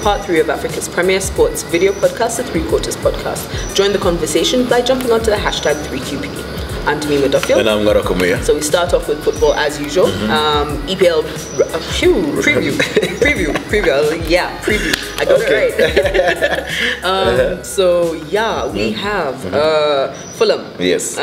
part 3 of Africa's premier sports video podcast, the Three Quarters Podcast. Join the conversation by jumping onto the hashtag 3QP. I'm Tamima Duffield. And I'm Ngara Kumuya. So we start off with football as usual. E.P.L. preview. Yeah, preview. I got it right. So yeah, we have Fulham. Yes.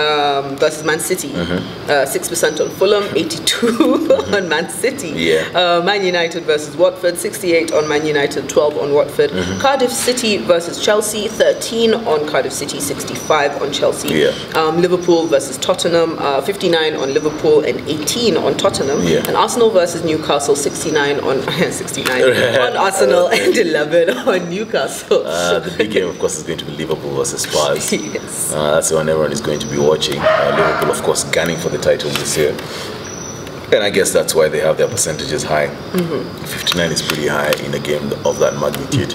Versus Man City. 6% on Fulham, 82 on Man City. Yeah. Man United versus Watford, 68 on Man United, 12 on Watford. Cardiff City versus Chelsea, 13 on Cardiff City, 65 on Chelsea. Yeah. Liverpool versus Tottenham, 59 on Liverpool and 18 on Tottenham. Yeah. And Arsenal versus Newcastle, 69 on on Arsenal and 11 on Newcastle. The big game, of course, is going to be Liverpool versus Spurs. Yes. That's the one everyone is going to be watching. Liverpool, of course, gunning for the title this year. And I guess that's why they have their percentages high. 59 is pretty high in a game of that magnitude.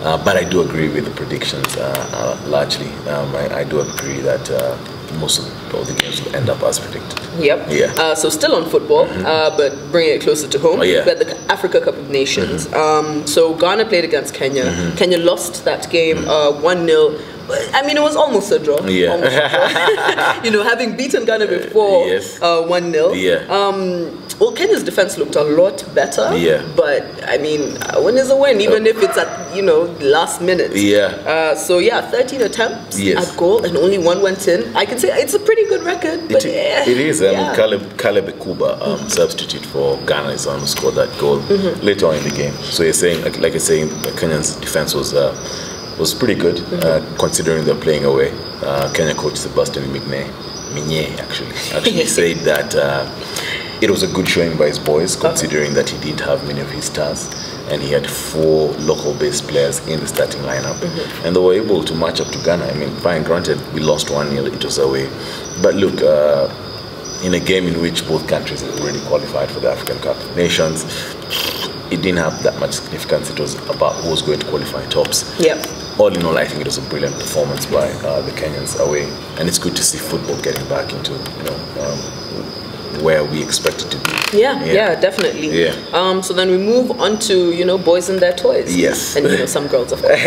But I do agree with the predictions largely. I do agree that most of the games will end up as predicted. Yep. Yeah. So still on football, but bringing it closer to home. Oh, yeah. We had the Africa Cup of Nations. So Ghana played against Kenya. Kenya lost that game 1-0. I mean, it was almost a draw. Yeah. Almost a draw. Having beaten Ghana before 1-0. Yeah. Well, Kenya's defense looked a lot better. Yeah. But I mean, a win is a win, even if it's at last minute. Yeah. So yeah, 13 attempts Yes. at goal and only 1 went in. I can say it's a pretty good record. But It is. Caleb Ekuba, substitute for Ghana, is on to score that goal later on in the game. So you're saying, like you're saying, Kenya's defense was pretty good considering they're playing away. Kenya coach Sebastian Minye actually said that it was a good showing by his boys, considering that he didn't have many of his stars, and he had 4 local-based players in the starting lineup, and they were able to match up to Ghana. I mean, fine, granted, we lost 1-0, it was away, but look, in a game in which both countries had already qualified for the African Cup of Nations, it didn't have that much significance. It was about who was going to qualify tops. Yep. All in all, I think it was a brilliant performance by the Kenyans away, and it's good to see football getting back into where we expect it to be. Yeah, definitely. Yeah. So then we move on to boys and their toys. Yes. And some girls, of course.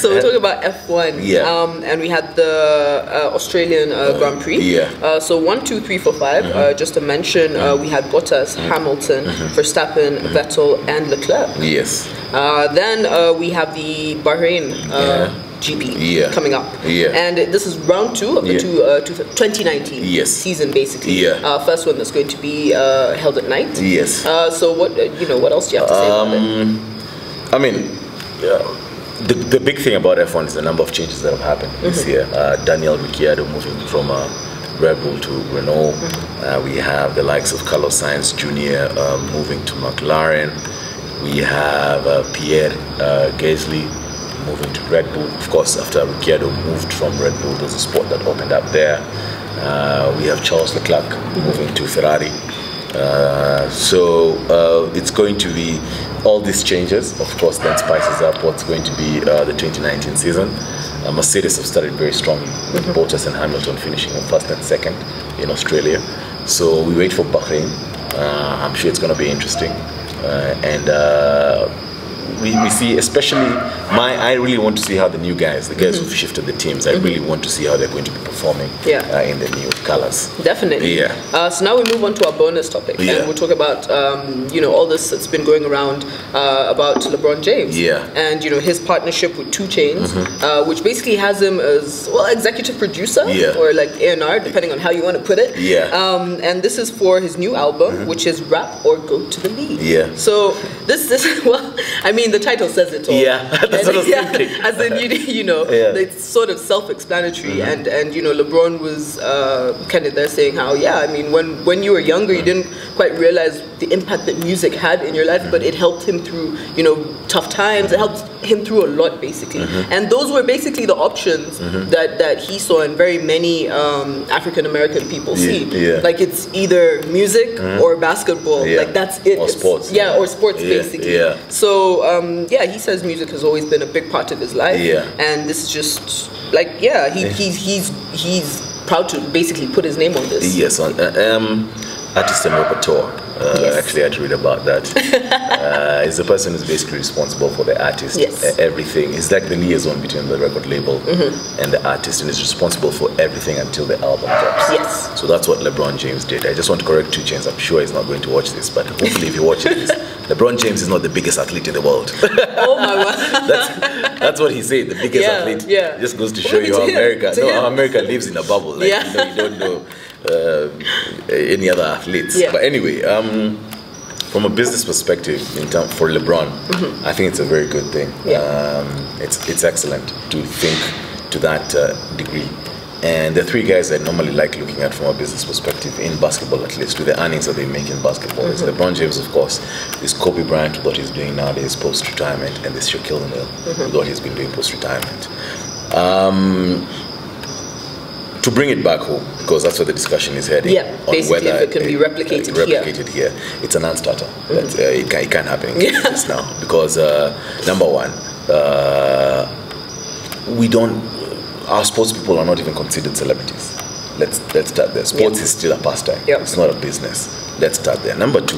So we're talking about F1. Yeah. And we had the Australian Grand Prix. Yeah. So 1, 2, 3, 4, 5. Just to mention, we had Bottas, Hamilton, Verstappen, Vettel, and Leclerc. Yes. Then we have the Bahrain GP coming up. Yeah. And this is round 2 of the 2019 season, basically. Yeah. First one that's going to be held at night. Yes. So what what else do you have to say about it? I mean, the big thing about F1 is the number of changes that have happened this year. Daniel Ricciardo moving from Red Bull to Renault. We have the likes of Carlos Sainz Jr. Moving to McLaren. We have Pierre Gasly moving to Red Bull. Of course, after Ricciardo moved from Red Bull, there's a spot that opened up there. We have Charles Leclerc moving to Ferrari. So it's going to be all these changes, of course, then spices up what's going to be the 2019 season. Mercedes have started very strongly, with Bottas and Hamilton finishing in first and second in Australia. So we wait for Bahrain. I'm sure it's going to be interesting. We see, especially I really want to see how the new guys, the guys who've shifted the teams, I really want to see how they're going to be performing in the new colors. Definitely. Yeah. So now we move on to our bonus topic, and we'll talk about all this that's been going around about LeBron James. Yeah. And his partnership with 2 Chainz, which basically has him as executive producer or like A&R, depending on how you want to put it. Yeah. And this is for his new album, which is Rap or Go to the League. Yeah. So this I mean, the title says it all. Yeah, that's what I was thinking. As in, it's sort of self-explanatory. And LeBron was kind of there saying how, I mean, when you were younger, you didn't quite realize the impact that music had in your life, but it helped him through, tough times. It helped him through a lot, basically. And those were basically the options that he saw and very many African-American people see. Yeah. Like, it's either music or basketball. Like, that's it. Or sports. Or sports, basically. Yeah. So, he says music has always been a big part of his life. Yeah. And this is just, like, he's proud to basically put his name on this. Yes, artist and repertoire. Actually, I had to read about that. He's the person who's basically responsible for the artist, everything. He's like the liaison between the record label and the artist, and is responsible for everything until the album drops. Yes. So that's what LeBron James did. I just want to correct 2 Chainz. I'm sure he's not going to watch this, but hopefully if he watches this, LeBron James is not the biggest athlete in the world. Oh my God. That's what he said, the biggest athlete. Yeah. Just goes to show you how America lives in a bubble. Like, you don't know any other athletes. Yeah. But anyway, from a business perspective, for LeBron, I think it's a very good thing. Yeah. It's excellent to think to that degree. And the 3 guys I normally like looking at from a business perspective, in basketball at least, with the earnings that they make in basketball, is LeBron James, of course, is Kobe Bryant, what he's doing nowadays post-retirement, and this Shaquille O'Neal, what he's been doing post-retirement. To bring it back home, because that's where the discussion is heading, on basically whether if it can be replicated here. It's a non-starter. It can't happen in just now, because number one, our sports people are not even considered celebrities. Let's start there. Sports is still a pastime. It's not a business. Let's start there. Number 2,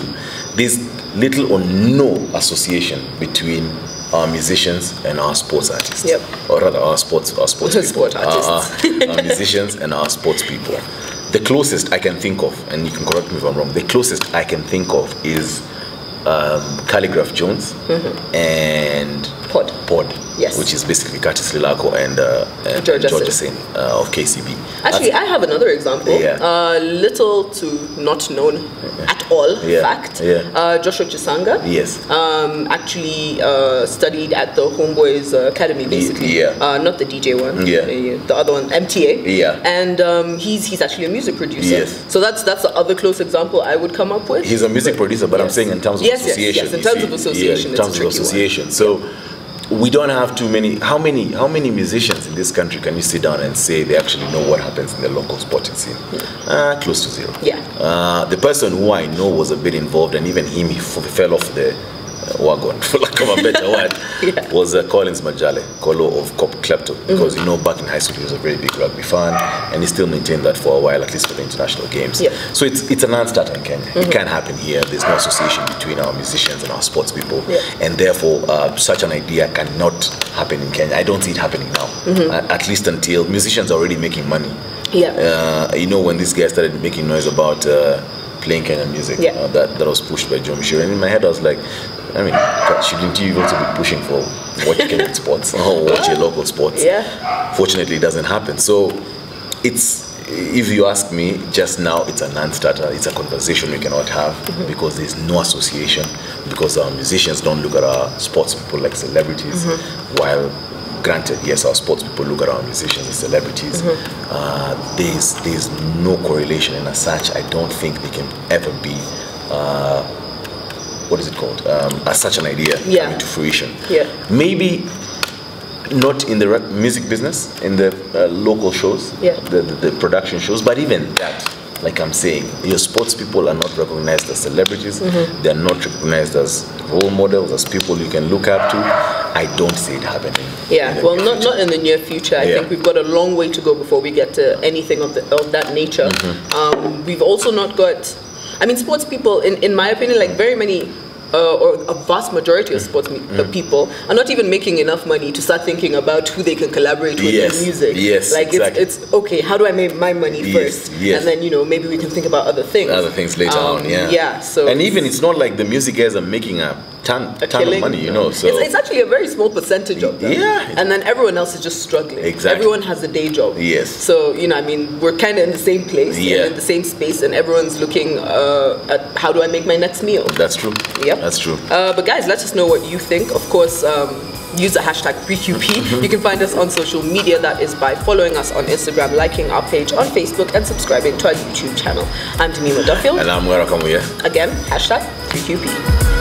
there's little or no association between our musicians and our sports artists, or rather our sports people, our musicians and our sports people. The closest I can think of, and you can correct me if I'm wrong, the closest I can think of is Calligraph Jones and Pod, which is basically Curtis Lilako and George Asin of KCB. Actually, I have another example. Little to not known at all fact. Joshua Chisanga. Actually studied at the Homeboys Academy, basically. Not the DJ one. The other one, MTA. And he's actually a music producer. So that's the other close example I would come up with. He's a music producer, but I'm saying in terms of association. In terms of association, in terms of association. So we don't have too many. How many musicians in this country can you sit down and say they actually know what happens in the local sporting scene? Close to 0. The person who I know was a bit involved, and even him, he fell off the wagon, for lack of a better word, was Collins Majale, Colo of Klepto, because back in high school he was a very big rugby fan, and he still maintained that for a while, at least for the international games. So it's a non-starter in Kenya. It can't happen here. There's no association between our musicians and our sports people, and therefore such an idea cannot happen in Kenya. I don't see it happening now, at least until musicians are already making money. When these guys started making noise about playing Kenyan music, that was pushed by Joe Mishiro, and in my head I was like, shouldn't you also be pushing for watch Kenyan sports or watch your local sports? Fortunately, it doesn't happen. So if you ask me, just now it's a non-starter. It's a conversation we cannot have because there's no association, because our musicians don't look at our sports people like celebrities, while granted, yes, our sports people look at our musicians as celebrities. There's no correlation, and as such, I don't think they can ever be what is it called? As such an idea coming to fruition. Maybe not in the music business, in the local shows, the production shows, but even that, like I'm saying, your sports people are not recognized as celebrities. They're not recognized as role models, as people you can look up to. I don't see it happening. Not in the near future. I think we've got a long way to go before we get to anything of that nature. We've also not got, sports people, in my opinion, like very many or a vast majority of sports people are not even making enough money to start thinking about who they can collaborate with in music. It's okay, how do I make my money first? And then, maybe we can think about other things. Other things later on, So and even it's not like the music guys are making a ton of money, so it's actually a very small percentage of them. And then everyone else is just struggling. Everyone has a day job. So, we're kind of in the same place, and in the same space, and everyone's looking at how do I make my next meal. That's true. That's true. But guys, let us know what you think. Of course, use the hashtag FreeQP. You can find us on social media. That is by following us on Instagram, liking our page on Facebook, and subscribing to our YouTube channel. I'm Demima Duffield. And I'm Wera Kamuya. Again, hashtag FreeQP.